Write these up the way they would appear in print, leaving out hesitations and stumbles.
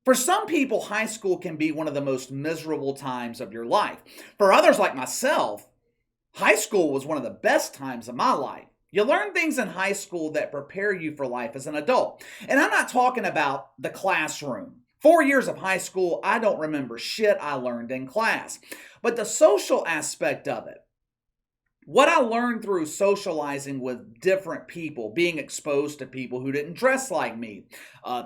For some people, high school can be one of the most miserable times of your life. For others, like myself, high school was one of the best times of my life. You learn things in high school that prepare you for life as an adult. And I'm not talking about the classroom. 4 years of high school, I don't remember shit I learned in class. But the social aspect of it, what I learned through socializing with different people, being exposed to people who didn't dress like me,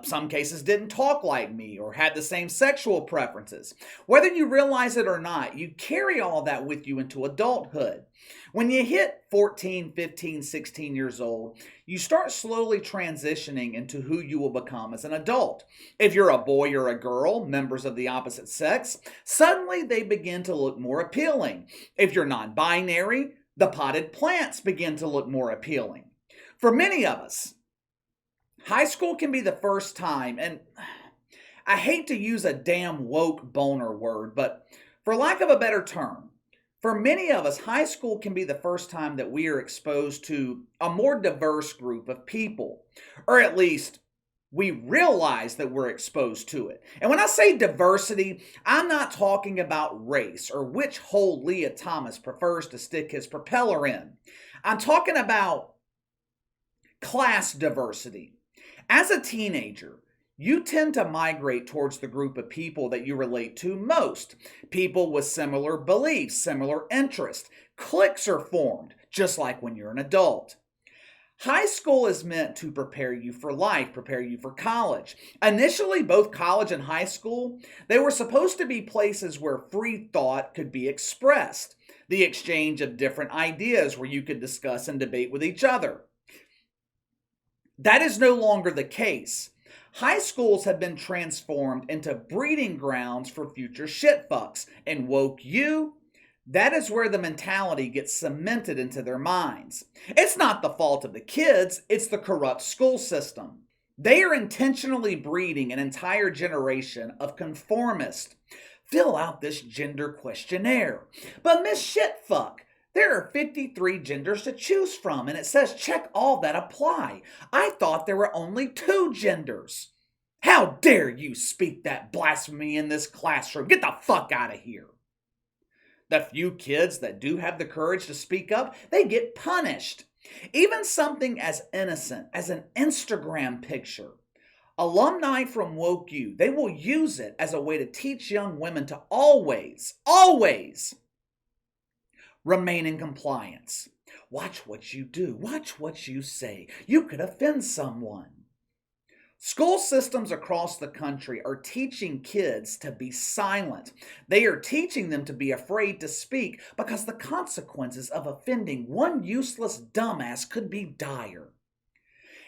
some cases didn't talk like me, or had the same sexual preferences. Whether you realize it or not, you carry all that with you into adulthood. When you hit 14, 15, 16 years old, you start slowly transitioning into who you will become as an adult. If you're a boy or a girl, members of the opposite sex, suddenly they begin to look more appealing. If you're non-binary, the potted plants begin to look more appealing. For many of us, high school can be the first time, and I hate to use a damn woke boner word, but for lack of a better term, for many of us, high school can be the first time that we are exposed to a more diverse group of people, or at least we realize that we're exposed to it. And when I say diversity, I'm not talking about race or which hole Leah Thomas prefers to stick his propeller in. I'm talking about class diversity. As a teenager, you tend to migrate towards the group of people that you relate to most. People with similar beliefs, similar interests. Cliques are formed, just like when you're an adult. High school is meant to prepare you for life, prepare you for college. Initially, both college and high school, they were supposed to be places where free thought could be expressed. The exchange of different ideas where you could discuss and debate with each other. That is no longer the case. High schools have been transformed into breeding grounds for future shitfucks. And woke you, that is where the mentality gets cemented into their minds. It's not the fault of the kids, it's the corrupt school system. They are intentionally breeding an entire generation of conformists. Fill out this gender questionnaire. But Miss Shitfuck, there are 53 genders to choose from, and it says check all that apply. I thought there were only 2 genders. How dare you speak that blasphemy in this classroom? Get the fuck out of here. The few kids that do have the courage to speak up, they get punished. Even something as innocent as an Instagram picture. Alumni from Woke U, they will use it as a way to teach young women to always remain in compliance. Watch what you do. Watch what you say. You could offend someone. School systems across the country are teaching kids to be silent. They are teaching them to be afraid to speak because the consequences of offending one useless dumbass could be dire.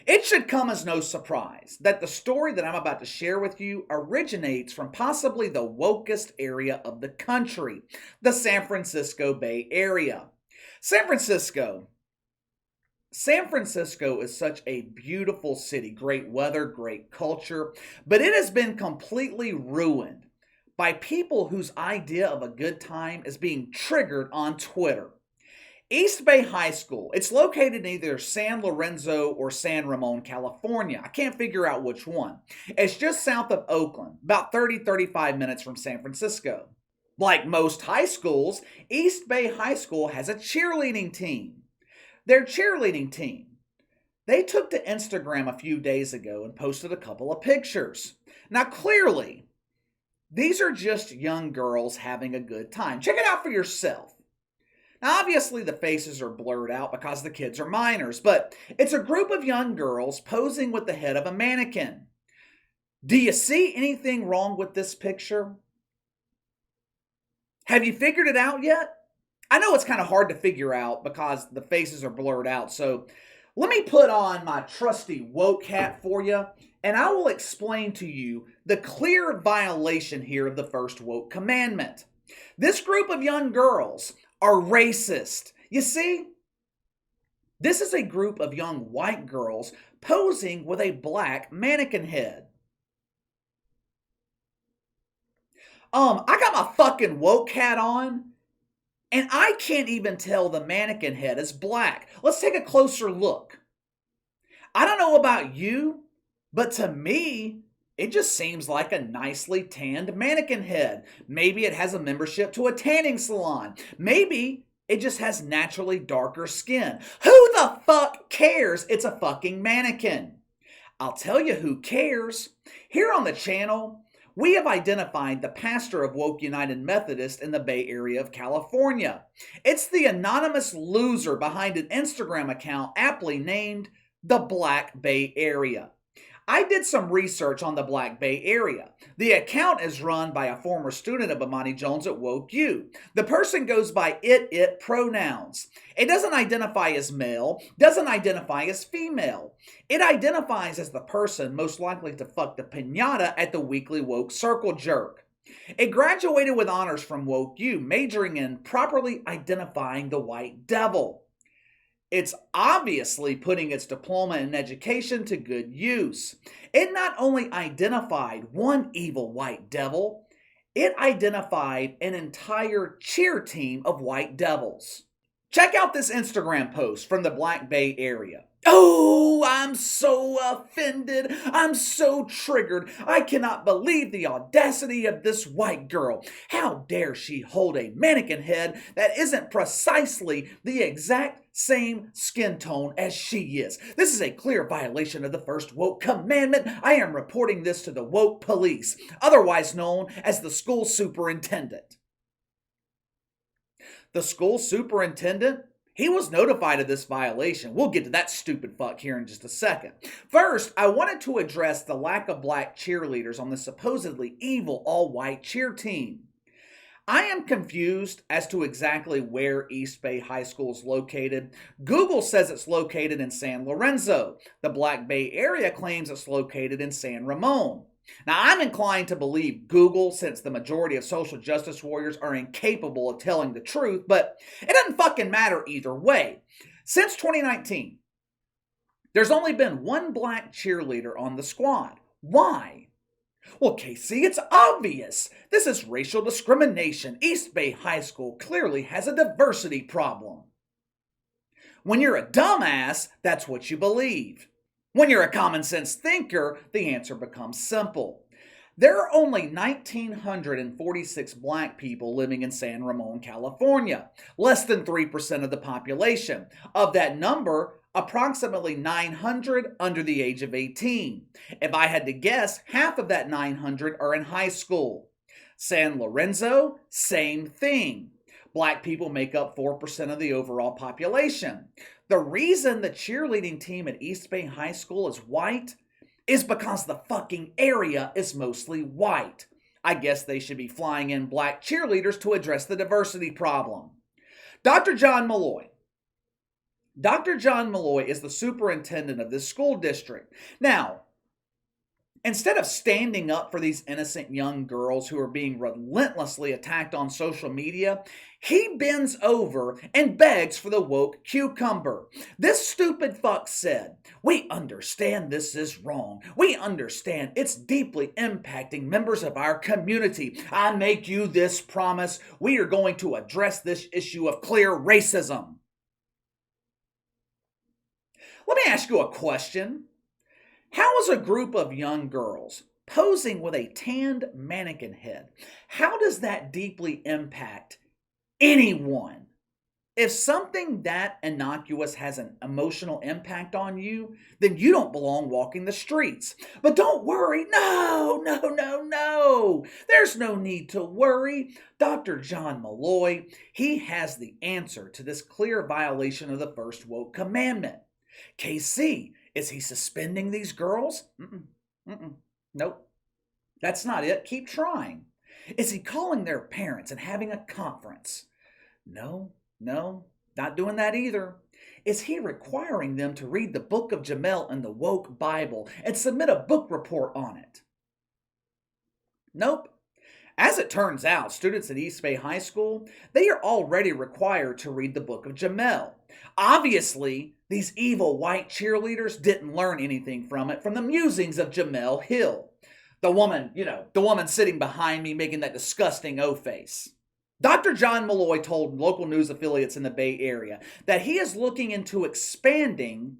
It should come as no surprise that the story that I'm about to share with you originates from possibly the wokest area of the country, the San Francisco Bay Area. San Francisco is such a beautiful city, great weather, great culture, but it has been completely ruined by people whose idea of a good time is being triggered on Twitter. East Bay High School, it's located in either San Lorenzo or San Ramon, California. I can't figure out which one. It's just south of Oakland, about 35 minutes from San Francisco. Like most high schools, East Bay High School has a cheerleading team. Their cheerleading team, they took to Instagram a few days ago and posted a couple of pictures. Now clearly, these are just young girls having a good time. Check it out for yourself. Now obviously the faces are blurred out because the kids are minors, but it's a group of young girls posing with the head of a mannequin. Do you see anything wrong with this picture? Have you figured it out yet? I know it's kind of hard to figure out because the faces are blurred out, so let me put on my trusty woke hat for you, and I will explain to you the clear violation here of the first woke commandment. This group of young girls are racist. You see, this is a group of young white girls posing with a black mannequin head. I got my fucking woke hat on, and I can't even tell the mannequin head is black. Let's take a closer look. I don't know about you, but to me, It just seems like a nicely tanned mannequin head. Maybe it has a membership to a tanning salon. Maybe it just has naturally darker skin. Who the fuck cares? It's a fucking mannequin. I'll tell you who cares. Here on the channel, we have identified the pastor of Woke United Methodist in the Bay Area of California. It's the anonymous loser behind an Instagram account aptly named the Black Bay Area. I did some research on the Black Bay Area. The account is run by a former student of Amani Jones at Woke U. The person goes by it pronouns. It doesn't identify as male, doesn't identify as female. It identifies as the person most likely to fuck the piñata at the weekly Woke Circle Jerk. It graduated with honors from Woke U, majoring in properly identifying the white devil. It's obviously putting its diploma in education to good use. It not only identified one evil white devil, it identified an entire cheer team of white devils. Check out this Instagram post from the Black Bay Area. Oh, I'm so offended. I'm so triggered. I cannot believe the audacity of this white girl. How dare she hold a mannequin head that isn't precisely the exact same skin tone as she is. This is a clear violation of the first woke commandment. I am reporting this to the woke police, otherwise known as the school superintendent. The school superintendent? He was notified of this violation. We'll get to that stupid fuck here in just a second. First, I wanted to address the lack of black cheerleaders on the supposedly evil all-white cheer team. I am confused as to exactly where East Bay High School is located. Google says it's located in San Lorenzo. The Black Bay Area claims it's located in San Ramon. Now, I'm inclined to believe Google, since the majority of social justice warriors are incapable of telling the truth, but it doesn't fucking matter either way. Since 2019, there's only been one black cheerleader on the squad. Why? Well, Casey, it's obvious. This is racial discrimination. East Bay High School clearly has a diversity problem. When you're a dumbass, that's what you believe. When you're a common sense thinker, the answer becomes simple. There are only 1,946 black people living in San Ramon, California, less than 3% of the population. Of that number, approximately 900 under the age of 18. If I had to guess, half of that 900 are in high school. San Lorenzo, same thing. Black people make up 4% of the overall population. The reason the cheerleading team at East Bay High School is white is because the fucking area is mostly white. I guess they should be flying in black cheerleaders to address the diversity problem. Dr. John Malloy. Dr. John Malloy is the superintendent of this school district. Now, instead of standing up for these innocent young girls who are being relentlessly attacked on social media, he bends over and begs for the woke cucumber. This stupid fuck said, "We understand this is wrong. We understand it's deeply impacting members of our community. I make you this promise. We are going to address this issue of clear racism." Let me ask you a question. How is a group of young girls posing with a tanned mannequin head, how does that deeply impact anyone? If something that innocuous has an emotional impact on you, then you don't belong walking the streets. But don't worry. No. There's no need to worry. Dr. John Malloy, he has the answer to this clear violation of the first woke commandment. KC, is he suspending these girls? Nope. That's not it. Keep trying. Is he calling their parents and having a conference? No, not doing that either. Is he requiring them to read the book of Jamel in the woke Bible and submit a book report on it? Nope. As it turns out, students at East Bay High School, they are already required to read the book of Jamel. Obviously, these evil white cheerleaders didn't learn anything from it from the musings of Jamel Hill. The woman sitting behind me making that disgusting O face. Dr. John Malloy told local news affiliates in the Bay Area that he is looking into expanding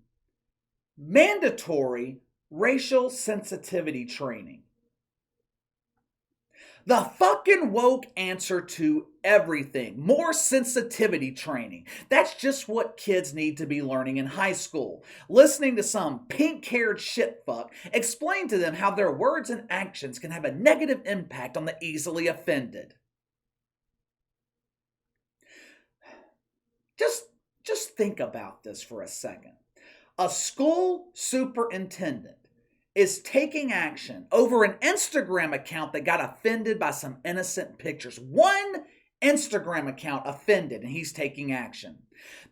mandatory racial sensitivity training. The fucking woke answer to everything. More sensitivity training. That's just what kids need to be learning in high school. Listening to some pink-haired shitfuck explain to them how their words and actions can have a negative impact on the easily offended. Just think about this for a second. A school superintendent is taking action over an Instagram account that got offended by some innocent pictures. One Instagram account offended, and he's taking action.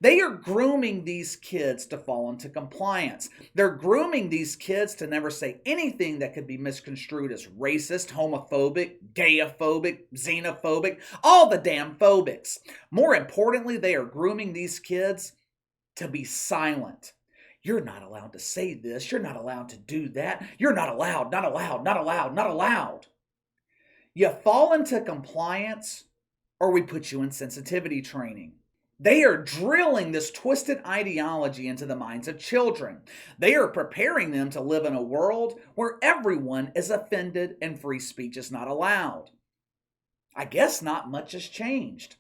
They are grooming these kids to fall into compliance. They're grooming these kids to never say anything that could be misconstrued as racist, homophobic, gayophobic, xenophobic, all the damn phobics. More importantly, they are grooming these kids to be silent. You're not allowed to say this. You're not allowed to do that. You're not allowed, not allowed, not allowed, not allowed. You fall into compliance or we put you in sensitivity training. They are drilling this twisted ideology into the minds of children. They are preparing them to live in a world where everyone is offended and free speech is not allowed. I guess not much has changed.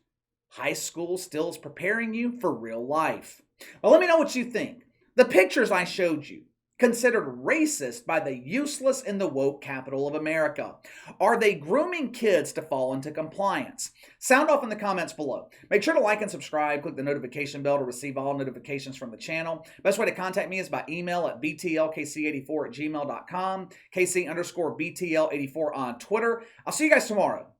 High school still is preparing you for real life. Well, let me know what you think. The pictures I showed you, considered racist by the useless and the woke capital of America. Are they grooming kids to fall into compliance? Sound off in the comments below. Make sure to like and subscribe. Click the notification bell to receive all notifications from the channel. Best way to contact me is by email at btlkc84@gmail.com, KC_BTL84 on Twitter. I'll see you guys tomorrow.